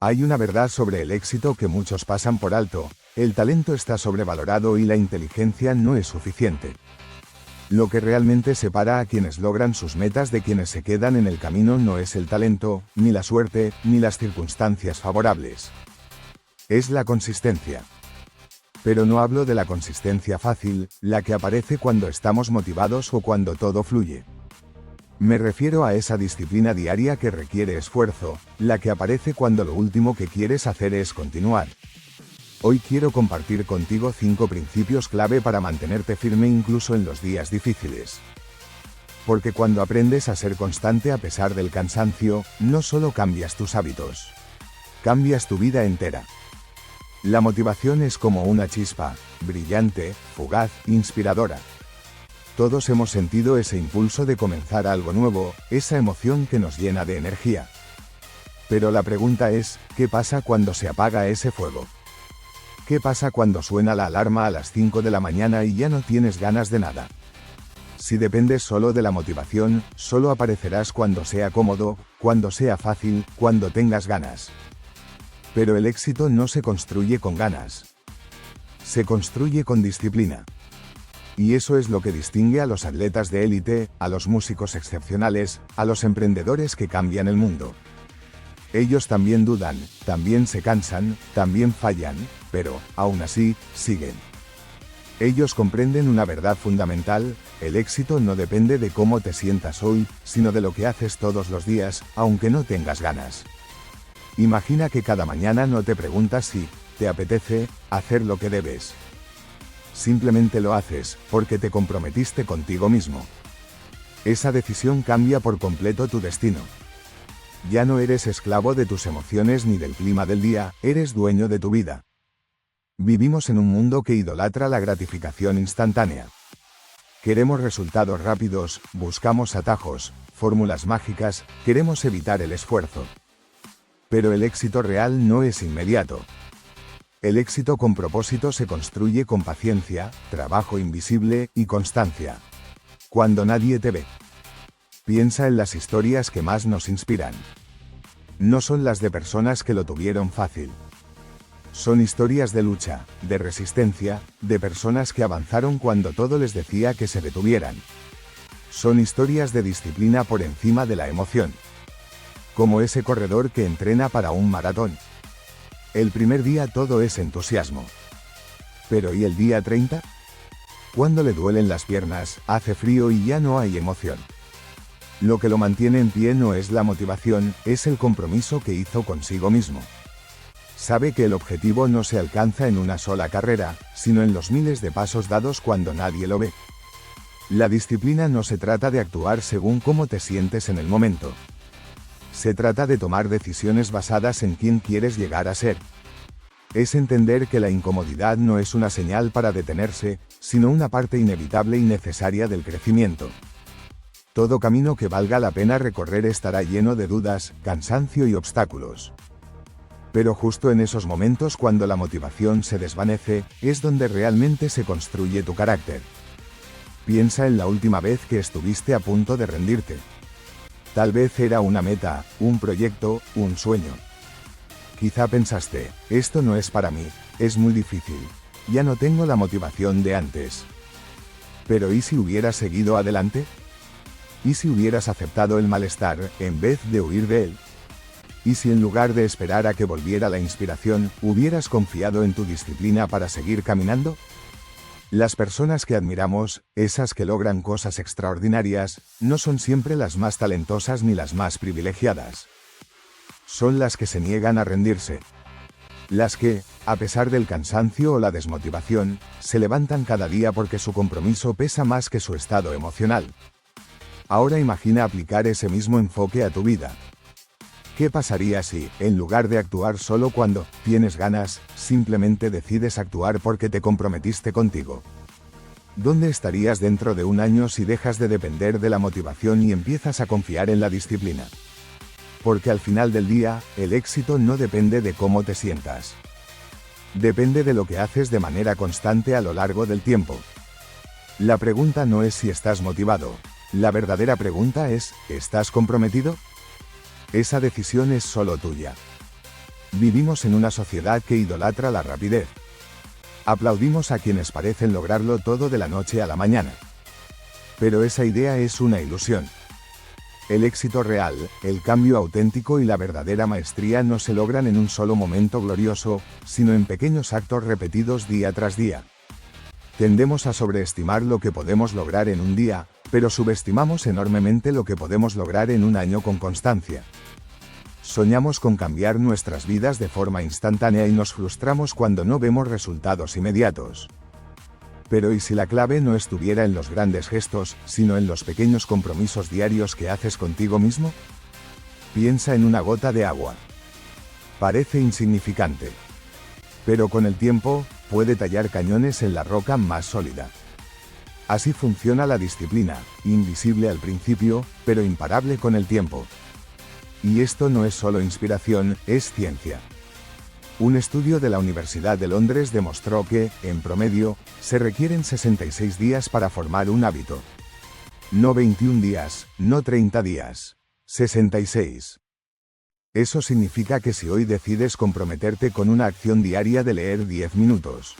Hay una verdad sobre el éxito que muchos pasan por alto: el talento está sobrevalorado y la inteligencia no es suficiente. Lo que realmente separa a quienes logran sus metas de quienes se quedan en el camino no es el talento, ni la suerte, ni las circunstancias favorables. Es la consistencia. Pero no hablo de la consistencia fácil, la que aparece cuando estamos motivados o cuando todo fluye. Me refiero a esa disciplina diaria que requiere esfuerzo, la que aparece cuando lo último que quieres hacer es continuar. Hoy quiero compartir contigo 5 principios clave para mantenerte firme incluso en los días difíciles. Porque cuando aprendes a ser constante a pesar del cansancio, no solo cambias tus hábitos, cambias tu vida entera. La motivación es como una chispa, brillante, fugaz, inspiradora. Todos hemos sentido ese impulso de comenzar algo nuevo, esa emoción que nos llena de energía. Pero la pregunta es, ¿qué pasa cuando se apaga ese fuego? ¿Qué pasa cuando suena la alarma a las 5 de la mañana y ya no tienes ganas de nada? Si dependes solo de la motivación, solo aparecerás cuando sea cómodo, cuando sea fácil, cuando tengas ganas. Pero el éxito no se construye con ganas. Se construye con disciplina. Y eso es lo que distingue a los atletas de élite, a los músicos excepcionales, a los emprendedores que cambian el mundo. Ellos también dudan, también se cansan, también fallan, pero, aún así, siguen. Ellos comprenden una verdad fundamental: el éxito no depende de cómo te sientas hoy, sino de lo que haces todos los días, aunque no tengas ganas. Imagina que cada mañana no te preguntas si te apetece hacer lo que debes. Simplemente lo haces, porque te comprometiste contigo mismo. Esa decisión cambia por completo tu destino. Ya no eres esclavo de tus emociones ni del clima del día, eres dueño de tu vida. Vivimos en un mundo que idolatra la gratificación instantánea. Queremos resultados rápidos, buscamos atajos, fórmulas mágicas, queremos evitar el esfuerzo. Pero el éxito real no es inmediato. El éxito con propósito se construye con paciencia, trabajo invisible y constancia. Cuando nadie te ve. Piensa en las historias que más nos inspiran. No son las de personas que lo tuvieron fácil. Son historias de lucha, de resistencia, de personas que avanzaron cuando todo les decía que se detuvieran. Son historias de disciplina por encima de la emoción. Como ese corredor que entrena para un maratón. El primer día todo es entusiasmo. Pero ¿y el día 30? Cuando le duelen las piernas, hace frío y ya no hay emoción. Lo que lo mantiene en pie no es la motivación, es el compromiso que hizo consigo mismo. Sabe que el objetivo no se alcanza en una sola carrera, sino en los miles de pasos dados cuando nadie lo ve. La disciplina no se trata de actuar según cómo te sientes en el momento. Se trata de tomar decisiones basadas en quién quieres llegar a ser. Es entender que la incomodidad no es una señal para detenerse, sino una parte inevitable y necesaria del crecimiento. Todo camino que valga la pena recorrer estará lleno de dudas, cansancio y obstáculos. Pero justo en esos momentos, cuando la motivación se desvanece, es donde realmente se construye tu carácter. Piensa en la última vez que estuviste a punto de rendirte. Tal vez era una meta, un proyecto, un sueño. Quizá pensaste, esto no es para mí, es muy difícil, ya no tengo la motivación de antes. Pero ¿y si hubieras seguido adelante? ¿Y si hubieras aceptado el malestar, en vez de huir de él? ¿Y si en lugar de esperar a que volviera la inspiración, hubieras confiado en tu disciplina para seguir caminando? Las personas que admiramos, esas que logran cosas extraordinarias, no son siempre las más talentosas ni las más privilegiadas. Son las que se niegan a rendirse. Las que, a pesar del cansancio o la desmotivación, se levantan cada día porque su compromiso pesa más que su estado emocional. Ahora imagina aplicar ese mismo enfoque a tu vida. ¿Qué pasaría si, en lugar de actuar solo cuando tienes ganas, simplemente decides actuar porque te comprometiste contigo? ¿Dónde estarías dentro de un año si dejas de depender de la motivación y empiezas a confiar en la disciplina? Porque al final del día, el éxito no depende de cómo te sientas. Depende de lo que haces de manera constante a lo largo del tiempo. La pregunta no es si estás motivado. La verdadera pregunta es, ¿estás comprometido? Esa decisión es solo tuya. Vivimos en una sociedad que idolatra la rapidez. Aplaudimos a quienes parecen lograrlo todo de la noche a la mañana. Pero esa idea es una ilusión. El éxito real, el cambio auténtico y la verdadera maestría no se logran en un solo momento glorioso, sino en pequeños actos repetidos día tras día. Tendemos a sobreestimar lo que podemos lograr en un día, pero subestimamos enormemente lo que podemos lograr en un año con constancia. Soñamos con cambiar nuestras vidas de forma instantánea y nos frustramos cuando no vemos resultados inmediatos. Pero ¿y si la clave no estuviera en los grandes gestos, sino en los pequeños compromisos diarios que haces contigo mismo? Piensa en una gota de agua. Parece insignificante. Pero con el tiempo, puede tallar cañones en la roca más sólida. Así funciona la disciplina, invisible al principio, pero imparable con el tiempo. Y esto no es solo inspiración, es ciencia. Un estudio de la Universidad de Londres demostró que, en promedio, se requieren 66 días para formar un hábito. No 21 días, no 30 días. 66. Eso significa que si hoy decides comprometerte con una acción diaria de leer 10 minutos,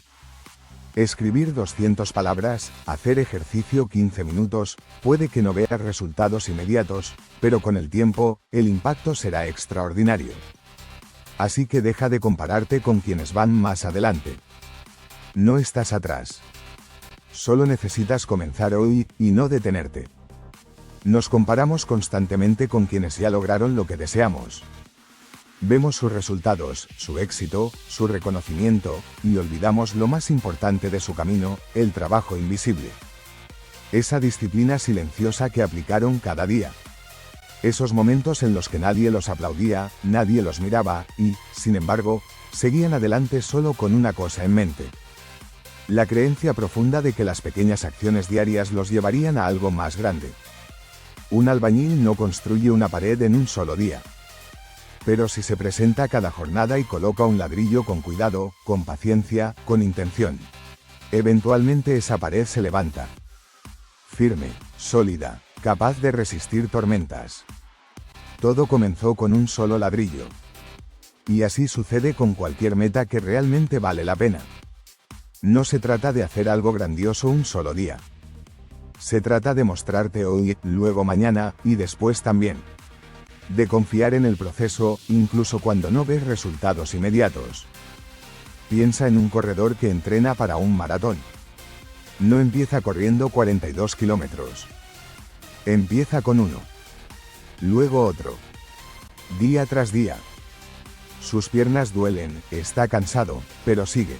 escribir 200 palabras, hacer ejercicio 15 minutos, puede que no veas resultados inmediatos, pero con el tiempo, el impacto será extraordinario. Así que deja de compararte con quienes van más adelante. No estás atrás. Solo necesitas comenzar hoy, y no detenerte. Nos comparamos constantemente con quienes ya lograron lo que deseamos. Vemos sus resultados, su éxito, su reconocimiento, y olvidamos lo más importante de su camino, el trabajo invisible. Esa disciplina silenciosa que aplicaron cada día. Esos momentos en los que nadie los aplaudía, nadie los miraba, y, sin embargo, seguían adelante solo con una cosa en mente. La creencia profunda de que las pequeñas acciones diarias los llevarían a algo más grande. Un albañil no construye una pared en un solo día. Pero si se presenta cada jornada y coloca un ladrillo con cuidado, con paciencia, con intención, eventualmente esa pared se levanta. Firme, sólida, capaz de resistir tormentas. Todo comenzó con un solo ladrillo. Y así sucede con cualquier meta que realmente vale la pena. No se trata de hacer algo grandioso un solo día. Se trata de mostrarte hoy, luego mañana, y después también. De confiar en el proceso, incluso cuando no ves resultados inmediatos. Piensa en un corredor que entrena para un maratón. No empieza corriendo 42 kilómetros. Empieza con uno. Luego otro. Día tras día. Sus piernas duelen, está cansado, pero sigue.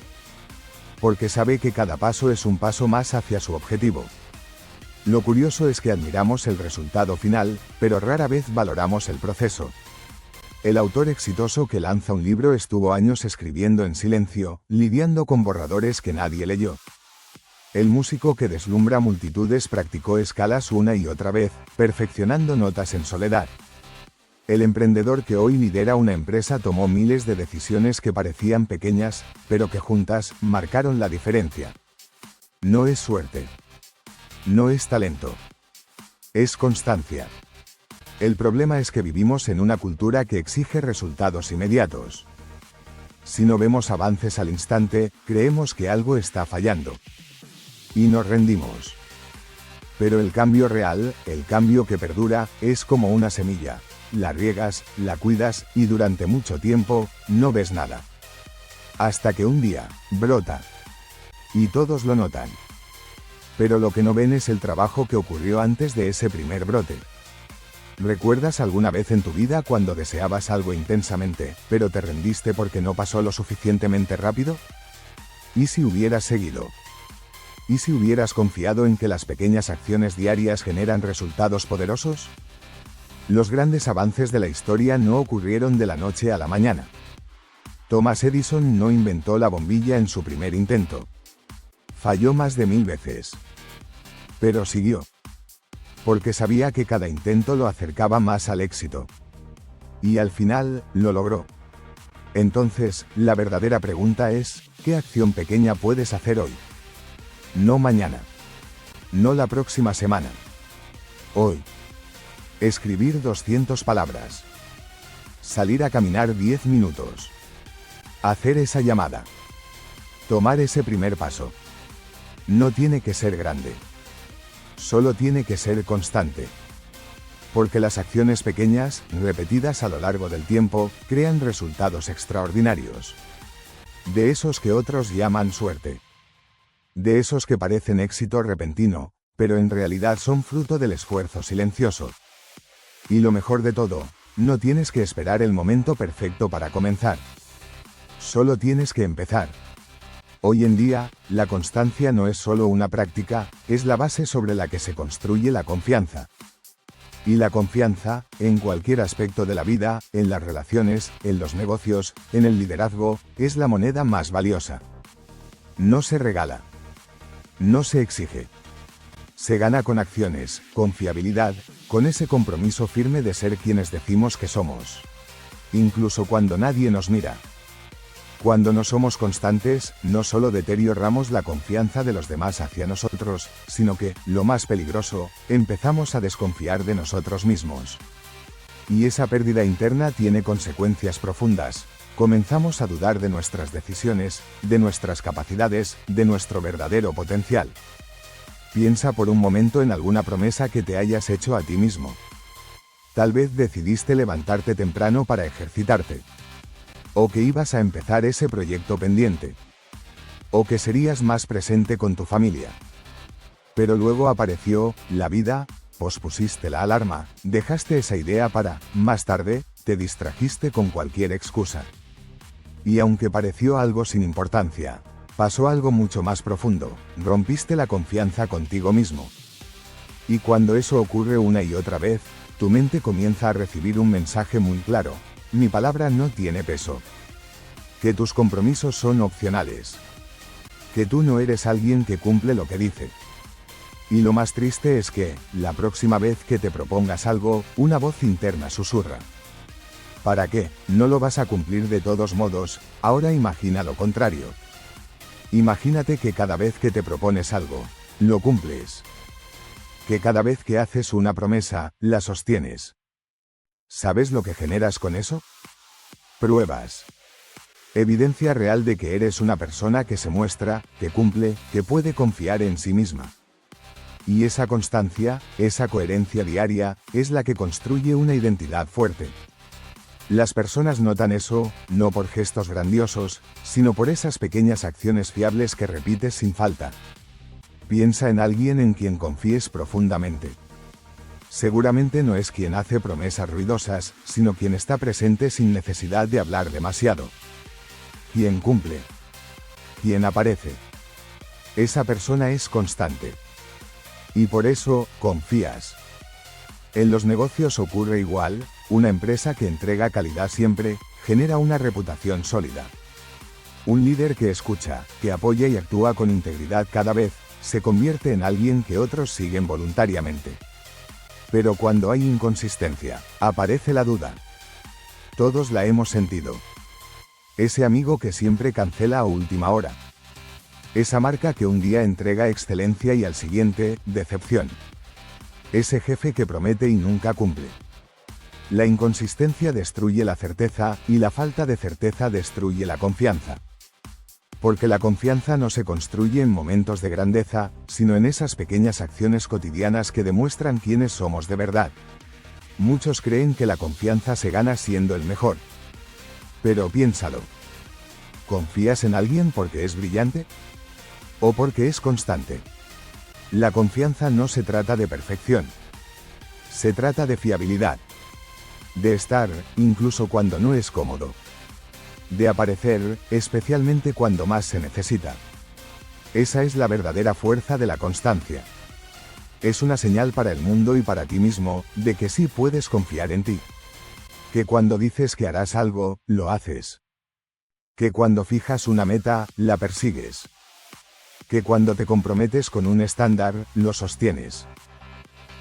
Porque sabe que cada paso es un paso más hacia su objetivo. Lo curioso es que admiramos el resultado final, pero rara vez valoramos el proceso. El autor exitoso que lanza un libro estuvo años escribiendo en silencio, lidiando con borradores que nadie leyó. El músico que deslumbra multitudes practicó escalas una y otra vez, perfeccionando notas en soledad. El emprendedor que hoy lidera una empresa tomó miles de decisiones que parecían pequeñas, pero que juntas marcaron la diferencia. No es suerte. No es talento. Es constancia. El problema es que vivimos en una cultura que exige resultados inmediatos. Si no vemos avances al instante, creemos que algo está fallando. Y nos rendimos. Pero el cambio real, el cambio que perdura, es como una semilla. La riegas, la cuidas, y durante mucho tiempo, no ves nada. Hasta que un día, brota. Y todos lo notan. Pero lo que no ven es el trabajo que ocurrió antes de ese primer brote. ¿Recuerdas alguna vez en tu vida cuando deseabas algo intensamente, pero te rendiste porque no pasó lo suficientemente rápido? ¿Y si hubieras seguido? ¿Y si hubieras confiado en que las pequeñas acciones diarias generan resultados poderosos? Los grandes avances de la historia no ocurrieron de la noche a la mañana. Thomas Edison no inventó la bombilla en su primer intento. Falló más de 1000 veces. Pero siguió. Porque sabía que cada intento lo acercaba más al éxito. Y al final, lo logró. Entonces, la verdadera pregunta es, ¿qué acción pequeña puedes hacer hoy? No mañana. No la próxima semana. Hoy. Escribir 200 palabras. Salir a caminar 10 minutos. Hacer esa llamada. Tomar ese primer paso. No tiene que ser grande. Solo tiene que ser constante. Porque las acciones pequeñas, repetidas a lo largo del tiempo, crean resultados extraordinarios. De esos que otros llaman suerte. De esos que parecen éxito repentino, pero en realidad son fruto del esfuerzo silencioso. Y lo mejor de todo, no tienes que esperar el momento perfecto para comenzar. Solo tienes que empezar. Hoy en día, la constancia no es solo una práctica, es la base sobre la que se construye la confianza. Y la confianza, en cualquier aspecto de la vida, en las relaciones, en los negocios, en el liderazgo, es la moneda más valiosa. No se regala. No se exige. Se gana con acciones, con fiabilidad, con ese compromiso firme de ser quienes decimos que somos. Incluso cuando nadie nos mira. Cuando no somos constantes, no solo deterioramos la confianza de los demás hacia nosotros, sino que, lo más peligroso, empezamos a desconfiar de nosotros mismos. Y esa pérdida interna tiene consecuencias profundas. Comenzamos a dudar de nuestras decisiones, de nuestras capacidades, de nuestro verdadero potencial. Piensa por un momento en alguna promesa que te hayas hecho a ti mismo. Tal vez decidiste levantarte temprano para ejercitarte. O que ibas a empezar ese proyecto pendiente. O que serías más presente con tu familia. Pero luego apareció la vida, pospusiste la alarma, dejaste esa idea para más tarde, te distrajiste con cualquier excusa. Y aunque pareció algo sin importancia, pasó algo mucho más profundo, rompiste la confianza contigo mismo. Y cuando eso ocurre una y otra vez, tu mente comienza a recibir un mensaje muy claro. Mi palabra no tiene peso. Que tus compromisos son opcionales. Que tú no eres alguien que cumple lo que dice. Y lo más triste es que, la próxima vez que te propongas algo, una voz interna susurra. ¿Para qué? No lo vas a cumplir de todos modos, ahora imagina lo contrario. Imagínate que cada vez que te propones algo, lo cumples. Que cada vez que haces una promesa, la sostienes. ¿Sabes lo que generas con eso? Pruebas. Evidencia real de que eres una persona que se muestra, que cumple, que puede confiar en sí misma. Y esa constancia, esa coherencia diaria, es la que construye una identidad fuerte. Las personas notan eso, no por gestos grandiosos, sino por esas pequeñas acciones fiables que repites sin falta. Piensa en alguien en quien confíes profundamente. Seguramente no es quien hace promesas ruidosas, sino quien está presente sin necesidad de hablar demasiado. Quien cumple. Quien aparece. Esa persona es constante. Y por eso, confías. En los negocios ocurre igual, una empresa que entrega calidad siempre, genera una reputación sólida. Un líder que escucha, que apoya y actúa con integridad cada vez, se convierte en alguien que otros siguen voluntariamente. Pero cuando hay inconsistencia, aparece la duda. Todos la hemos sentido. Ese amigo que siempre cancela a última hora. Esa marca que un día entrega excelencia y al siguiente, decepción. Ese jefe que promete y nunca cumple. La inconsistencia destruye la certeza, y la falta de certeza destruye la confianza. Porque la confianza no se construye en momentos de grandeza, sino en esas pequeñas acciones cotidianas que demuestran quiénes somos de verdad. Muchos creen que la confianza se gana siendo el mejor. Pero piénsalo. ¿Confías en alguien porque es brillante? ¿O porque es constante? La confianza no se trata de perfección. Se trata de fiabilidad. De estar, incluso cuando no es cómodo. De aparecer, especialmente cuando más se necesita. Esa es la verdadera fuerza de la constancia. Es una señal para el mundo y para ti mismo, de que sí puedes confiar en ti. Que cuando dices que harás algo, lo haces. Que cuando fijas una meta, la persigues. Que cuando te comprometes con un estándar, lo sostienes.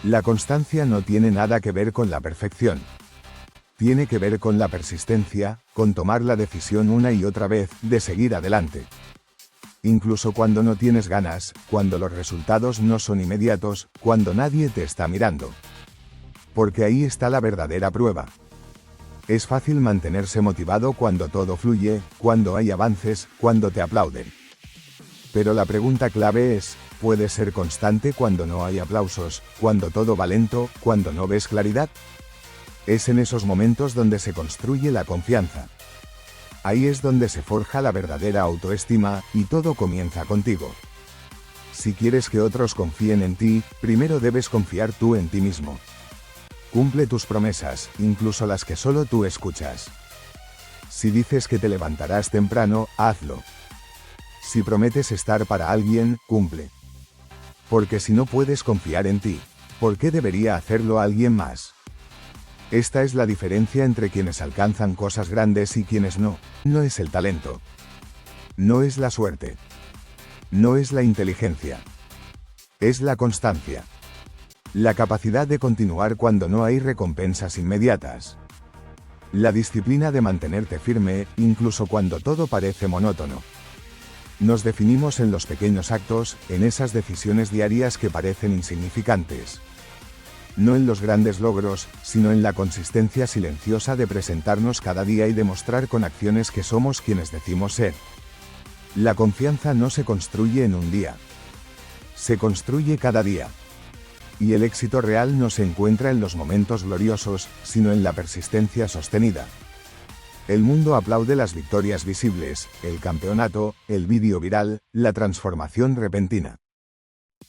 La constancia no tiene nada que ver con la perfección. Tiene que ver con la persistencia, con tomar la decisión una y otra vez, de seguir adelante. Incluso cuando no tienes ganas, cuando los resultados no son inmediatos, cuando nadie te está mirando. Porque ahí está la verdadera prueba. Es fácil mantenerse motivado cuando todo fluye, cuando hay avances, cuando te aplauden. Pero la pregunta clave es, ¿puedes ser constante cuando no hay aplausos, cuando todo va lento, cuando no ves claridad? Es en esos momentos donde se construye la confianza. Ahí es donde se forja la verdadera autoestima, y todo comienza contigo. Si quieres que otros confíen en ti, primero debes confiar tú en ti mismo. Cumple tus promesas, incluso las que solo tú escuchas. Si dices que te levantarás temprano, hazlo. Si prometes estar para alguien, cumple. Porque si no puedes confiar en ti, ¿por qué debería hacerlo alguien más? Esta es la diferencia entre quienes alcanzan cosas grandes y quienes no. No es el talento. No es la suerte. No es la inteligencia. Es la constancia. La capacidad de continuar cuando no hay recompensas inmediatas. La disciplina de mantenerte firme, incluso cuando todo parece monótono. Nos definimos en los pequeños actos, en esas decisiones diarias que parecen insignificantes. No en los grandes logros, sino en la consistencia silenciosa de presentarnos cada día y demostrar con acciones que somos quienes decimos ser. La confianza no se construye en un día. Se construye cada día. Y el éxito real no se encuentra en los momentos gloriosos, sino en la persistencia sostenida. El mundo aplaude las victorias visibles, el campeonato, el vídeo viral, la transformación repentina.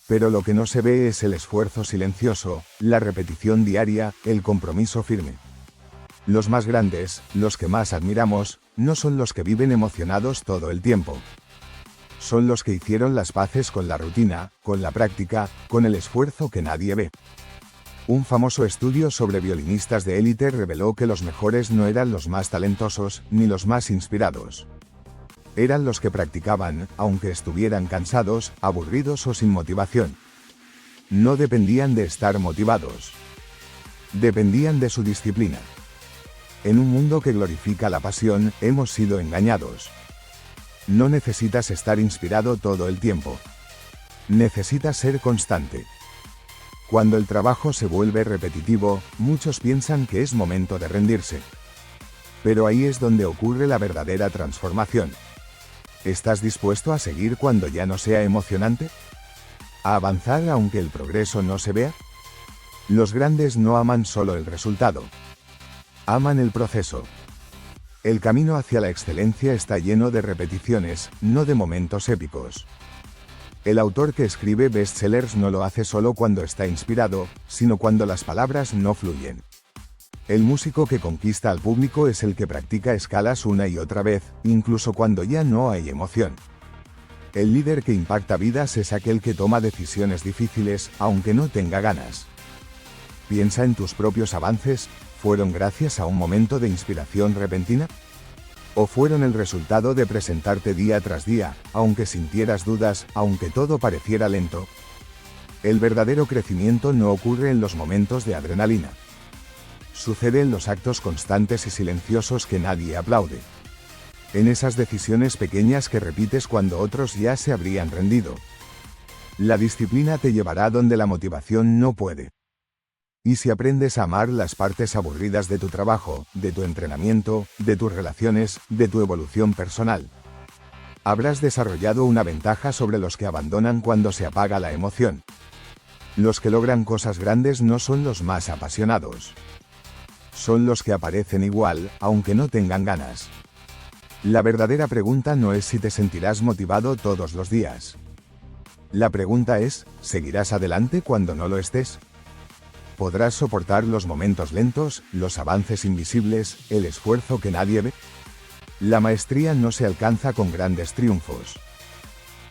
Pero lo que no se ve es el esfuerzo silencioso, la repetición diaria, el compromiso firme. Los más grandes, los que más admiramos, no son los que viven emocionados todo el tiempo. Son los que hicieron las paces con la rutina, con la práctica, con el esfuerzo que nadie ve. Un famoso estudio sobre violinistas de élite reveló que los mejores no eran los más talentosos, ni los más inspirados. Eran los que practicaban, aunque estuvieran cansados, aburridos o sin motivación. No dependían de estar motivados. Dependían de su disciplina. En un mundo que glorifica la pasión, hemos sido engañados. No necesitas estar inspirado todo el tiempo. Necesitas ser constante. Cuando el trabajo se vuelve repetitivo, muchos piensan que es momento de rendirse. Pero ahí es donde ocurre la verdadera transformación. ¿Estás dispuesto a seguir cuando ya no sea emocionante? ¿A avanzar aunque el progreso no se vea? Los grandes no aman solo el resultado. Aman el proceso. El camino hacia la excelencia está lleno de repeticiones, no de momentos épicos. El autor que escribe bestsellers no lo hace solo cuando está inspirado, sino cuando las palabras no fluyen. El músico que conquista al público es el que practica escalas una y otra vez, incluso cuando ya no hay emoción. El líder que impacta vidas es aquel que toma decisiones difíciles, aunque no tenga ganas. Piensa en tus propios avances. ¿Fueron gracias a un momento de inspiración repentina? ¿O fueron el resultado de presentarte día tras día, aunque sintieras dudas, aunque todo pareciera lento? El verdadero crecimiento no ocurre en los momentos de adrenalina. Sucede en los actos constantes y silenciosos que nadie aplaude. En esas decisiones pequeñas que repites cuando otros ya se habrían rendido. La disciplina te llevará donde la motivación no puede. Y si aprendes a amar las partes aburridas de tu trabajo, de tu entrenamiento, de tus relaciones, de tu evolución personal, habrás desarrollado una ventaja sobre los que abandonan cuando se apaga la emoción. Los que logran cosas grandes no son los más apasionados. Son los que aparecen igual, aunque no tengan ganas. La verdadera pregunta no es si te sentirás motivado todos los días. La pregunta es, ¿seguirás adelante cuando no lo estés? ¿Podrás soportar los momentos lentos, los avances invisibles, el esfuerzo que nadie ve? La maestría no se alcanza con grandes triunfos.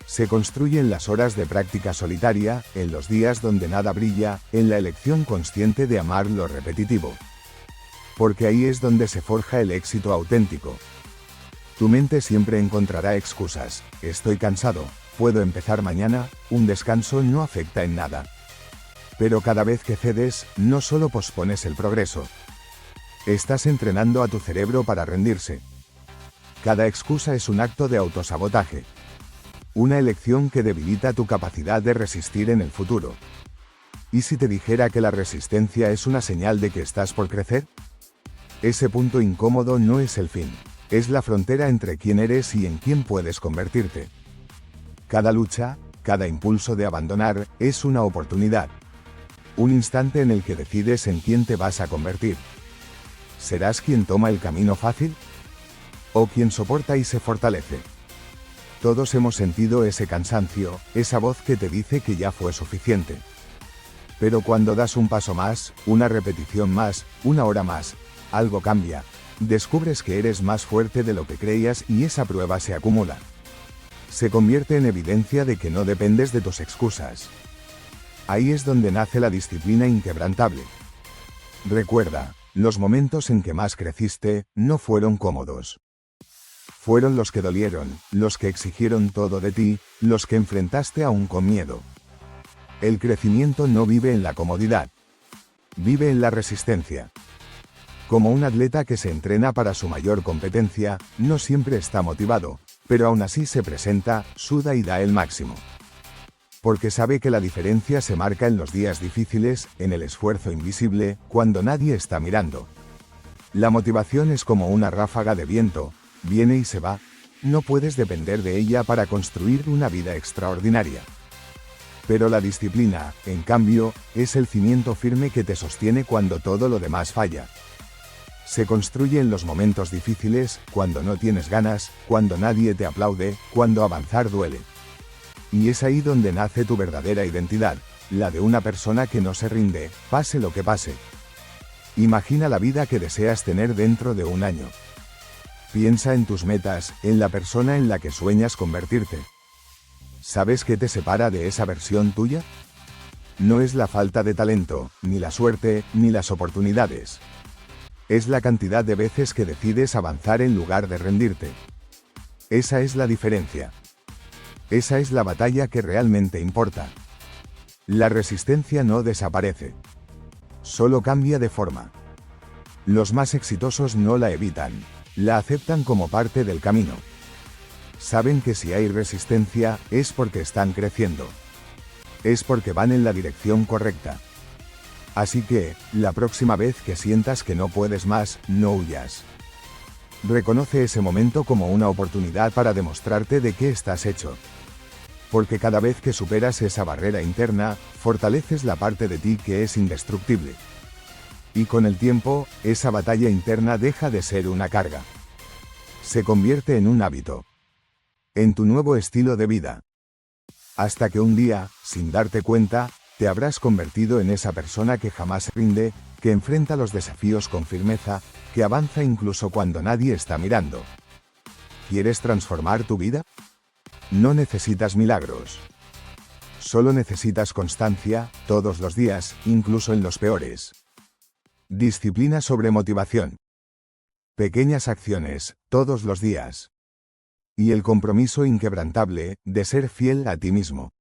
Se construye en las horas de práctica solitaria, en los días donde nada brilla, en la elección consciente de amar lo repetitivo. Porque ahí es donde se forja el éxito auténtico. Tu mente siempre encontrará excusas. Estoy cansado, puedo empezar mañana, un descanso no afecta en nada. Pero cada vez que cedes, no solo pospones el progreso. Estás entrenando a tu cerebro para rendirse. Cada excusa es un acto de autosabotaje. Una elección que debilita tu capacidad de resistir en el futuro. ¿Y si te dijera que la resistencia es una señal de que estás por crecer? Ese punto incómodo no es el fin, es la frontera entre quién eres y en quién puedes convertirte. Cada lucha, cada impulso de abandonar, es una oportunidad. Un instante en el que decides en quién te vas a convertir. ¿Serás quien toma el camino fácil? ¿O quien soporta y se fortalece? Todos hemos sentido ese cansancio, esa voz que te dice que ya fue suficiente. Pero cuando das un paso más, una repetición más, una hora más, algo cambia. Descubres que eres más fuerte de lo que creías y esa prueba se acumula. Se convierte en evidencia de que no dependes de tus excusas. Ahí es donde nace la disciplina inquebrantable. Recuerda, los momentos en que más creciste no fueron cómodos. Fueron los que dolieron, los que exigieron todo de ti, los que enfrentaste aún con miedo. El crecimiento no vive en la comodidad. Vive en la resistencia. Como un atleta que se entrena para su mayor competencia, no siempre está motivado, pero aún así se presenta, suda y da el máximo. Porque sabe que la diferencia se marca en los días difíciles, en el esfuerzo invisible, cuando nadie está mirando. La motivación es como una ráfaga de viento, viene y se va, no puedes depender de ella para construir una vida extraordinaria. Pero la disciplina, en cambio, es el cimiento firme que te sostiene cuando todo lo demás falla. Se construye en los momentos difíciles, cuando no tienes ganas, cuando nadie te aplaude, cuando avanzar duele. Y es ahí donde nace tu verdadera identidad, la de una persona que no se rinde, pase lo que pase. Imagina la vida que deseas tener dentro de un año. Piensa en tus metas, en la persona en la que sueñas convertirte. ¿Sabes qué te separa de esa versión tuya? No es la falta de talento, ni la suerte, ni las oportunidades. Es la cantidad de veces que decides avanzar en lugar de rendirte. Esa es la diferencia. Esa es la batalla que realmente importa. La resistencia no desaparece. Solo cambia de forma. Los más exitosos no la evitan. La aceptan como parte del camino. Saben que si hay resistencia, es porque están creciendo. Es porque van en la dirección correcta. Así que, la próxima vez que sientas que no puedes más, no huyas. Reconoce ese momento como una oportunidad para demostrarte de qué estás hecho. Porque cada vez que superas esa barrera interna, fortaleces la parte de ti que es indestructible. Y con el tiempo, esa batalla interna deja de ser una carga. Se convierte en un hábito. En tu nuevo estilo de vida. Hasta que un día, sin darte cuenta, te habrás convertido en esa persona que jamás se rinde, que enfrenta los desafíos con firmeza, que avanza incluso cuando nadie está mirando. ¿Quieres transformar tu vida? No necesitas milagros. Solo necesitas constancia, todos los días, incluso en los peores. Disciplina sobre motivación. Pequeñas acciones, todos los días. Y el compromiso inquebrantable, de ser fiel a ti mismo.